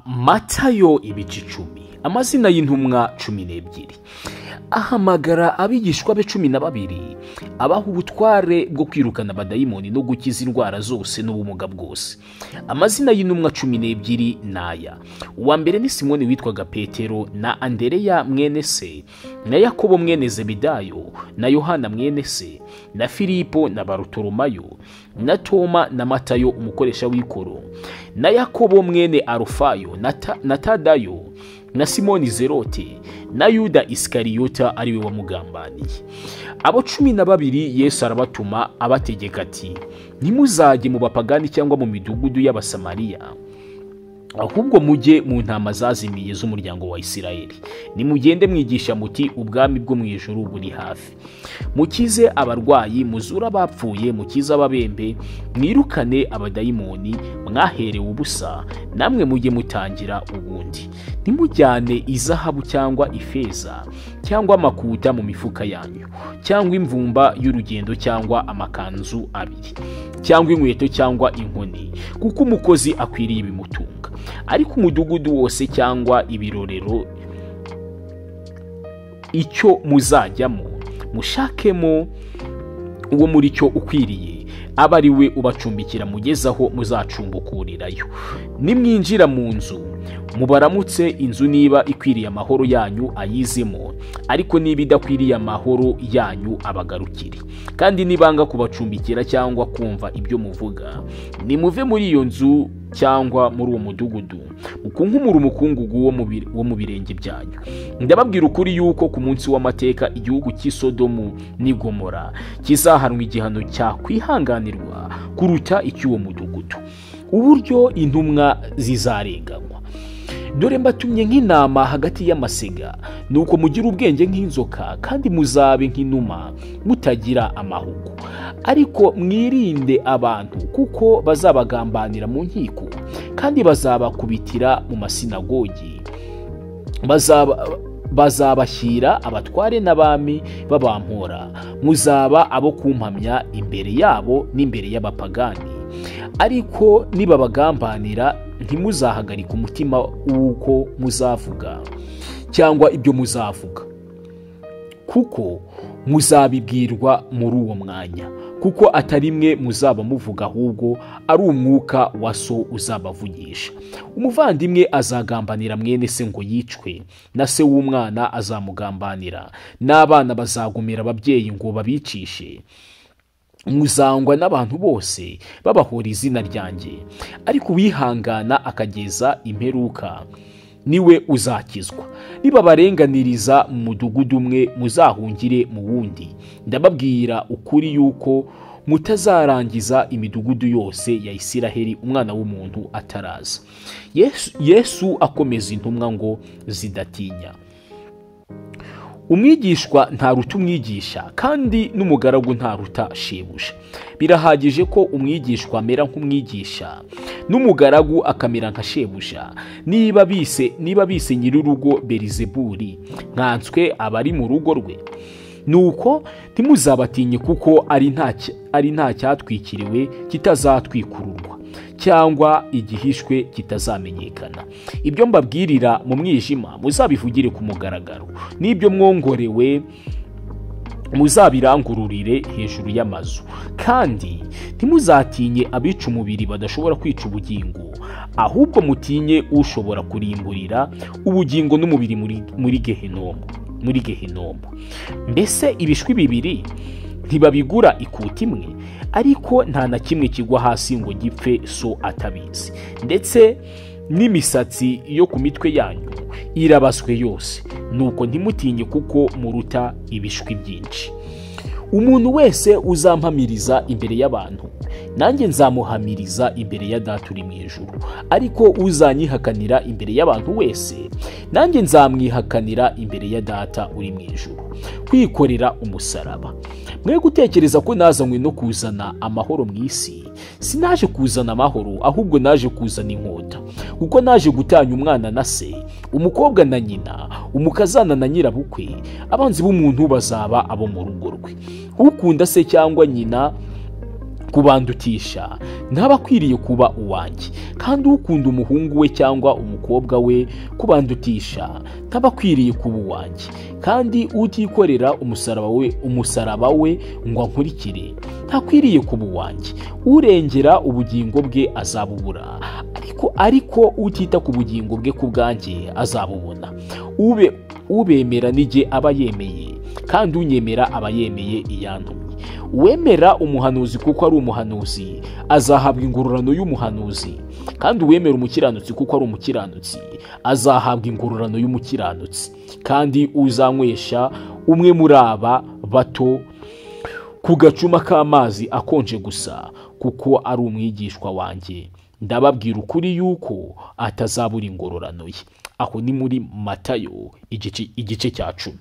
Matayo ibice 10 amazina y'intumwa 12 ahamagara abigishwa be 12 abaha ubutware bwo kwirukana abadayimoni no gukiza indwara zose n'ubumuga bwose. Amazina y'intumwa 12 naya: uwa mbere ni Simoni witwaga Petero, na Andereya mwene se, na Yakobo mwene Zebedayo, na Yohana mwene se, na Filipo, na Barutolomayo, na Toma, na Matayo umukoresha w'ikoro, na Yakobo mwene Arufayo, na Tadayo, na Simoni Zerote, na Yuda Iskariyota ariwe wamugambaniye. Abo 12 Yesu arabatuma abategeka ati: ntimuzajye mu bapagani cyangwa mu midugudu y'Abasamariya, ahubwo mujye mu ntama zazimiye z'umuryango wa Isirayeli. Nimugende mwigisha muti ubwami bwo mu ijuru buri hafi. Mukize abarwayi, muzura abapfuye, mukize ababembe, mwirukane abadayimoni, mwaherewe ubusa, namwe mujye mutangira ubundi. Ntimujyane izahabu cyangwa ifeza cyangwa amakuta mu mifuka yanyu, cyangwa imvumba y'urugendo cyangwa amakanzu abiri, cyangwa inkweto cyangwa inkoni, kuko umukozi akwiriye ibimutunga. Ariko umudugudu wose cyangwa ibirorero icyo muzajyamo, mushakemo uwo muri cyo ukwiriye, aba ari we ubacumbikira mugezaho muzacumbukurirayo. Nimwinjira mu nzu, mubaramutse. Inzu niba ikwiriye amahoro yanyu ayizemo, ariko niba idakwiriye amahoro yanyu abagarukire. Kandi nibanga kubacumbikira cyangwa kumva ibyo muvuga, nimuve muri iyo nzu cyangwa muri uwo mudugudu, mukunkumura umukungugu wo mu birenge byanyu. Ndababwira ukuri yuko ku munsi w'amateka igihugu cy'Isodomu n'i Gomora kizahanwa igihano cyakwihanganirwa kuruta icy'uwo mudugudu. Uburyo intumwa zizarenganywa: dore mbatumye nk'intama hagati y'amasega, nuko mugira ubwenge nk'inzoka kandi muzabe nk'inuma mutagira amahugu. Ariko mwirinde abantu, kuko bazabagambanira mu nkiko kandi bazabakubitira mu masinagogi. Bazabashyira abatware n'abami babampora. Muzaba abo kumpamya imbere yabo n'imbere y'abapagani. Ariko nibabagambanira, ntimuzahagarike umutima w'uko muzavuga cyangwa ibyo muzavuga, kuko muzabibwirwa muri uwo mwanya. Kuko atari mwe muzaba muvuga, ahubwo ari umwuka wa So uzabavugisha. Umuvandimwe azagambanira mwene se ngo yicwe, na se w'umwana azamugambanira, n'abana bazagumira ababyeyi ngo babicishe. Muzangwa n'abantu bose babahora izina ryanjye, ariko uwihangana akageza imperuka niwe uzakizwa. Nibabarenganiriza mu mudugudu umwe, muzahungire mu wundi. Ndababwira ukuri yuko mutazarangiza imidugudu yose ya Isiraheli umwana w'umuntu ataraza. Yesu akomeza intumwa ngo zidatinya: umwigishwa ntaruta umwigisha, kandi n'umugaragu ntaruta shebuja. Birahagije ko umwigishwa amera nk'umwigisha, n'umugaragu akamera nka shebuja. Niba bise nyir'urugo Belizebuli, nkanswe abari mu rugo rwe. Nuko ntimuzabatinye, kuko ari nta cyatwikiriwe kitazatwikururwa, cyangwa igihishwe kitazamenyekana. Ibyo mbabwirira mu mwijima muzabivugire ku mugaragaro, n'ibyo mwongorewe muzabirangururire hejuru y'amazu. Kandi ntimuzatinye abica umubiri badashobora kwica ubugingo, ahubwo mutinye ushobora kurimburira ubugingo n'umubiri muri Gehinomu. Mbese ibishwi bibiri ntibabigura ikuti imwe? Ariko nta na kimwe kigwa hasi ngo gipfe So atabizi. Ndetse n'imisatsi yo ku mitwe yanyu irabaswe yose. Nuko ntimutinye, kuko muruta ibishwi byinshi. Umuntu wese uzampamiriza imbere y'abantu, nanjye nzamuhamiriza imbere ya Data uri mu ijuru. Ariko uzanyihakanira imbere y'abantu wese, nanjye nzamwihakanira imbere ya Data uri mu ijuru. Kwikorera umusaraba. Mwe gutekereza ko nazanywe no kuzana amahoro mu isi. Sinaje kuzana amahoro, ahubwo naje kuzana inkota. Kuko naje gutanya umwana na se, umukobwa na nyina, umukazana na nyirabukwe. Abanzi b'umuntu bazaba abo mu rugo rwe. Ukunda se cyangwa nyina kubandutisha ntaba akwiriye kuba uwanjye, kandi ukunda umuhungu we cyangwa umukobwa we kubandutisha ntaba akwiriye kuba uwanjye, kandi utikorera umusaraba we ngo ankurikire ntakwiriye kuba uwanjye. Urengera ubugingo bwe azabubura, ariko utita ku bugingo bwe ku bwanjye azabubona. Ubemera nijye aba yemeye, kandi unyemera aba yemeye iyantumye. Uwemera umuhanuzi kuko ari umuhanuzi azahabwa ingororano y'umuhanuzi, kandi uwemera umukiranutsi kuko ari umukiranutsi azahabwa ingororano y'umukiranutsi. Kandi uzanywesha umwe muri aba bato ku gacuma k'amazi akonje gusa kuko ari umwigishwa wanjye, ndababwira ukuri yuko atazabura ingororano ye. Aho ni muri Matayo igice cya 10.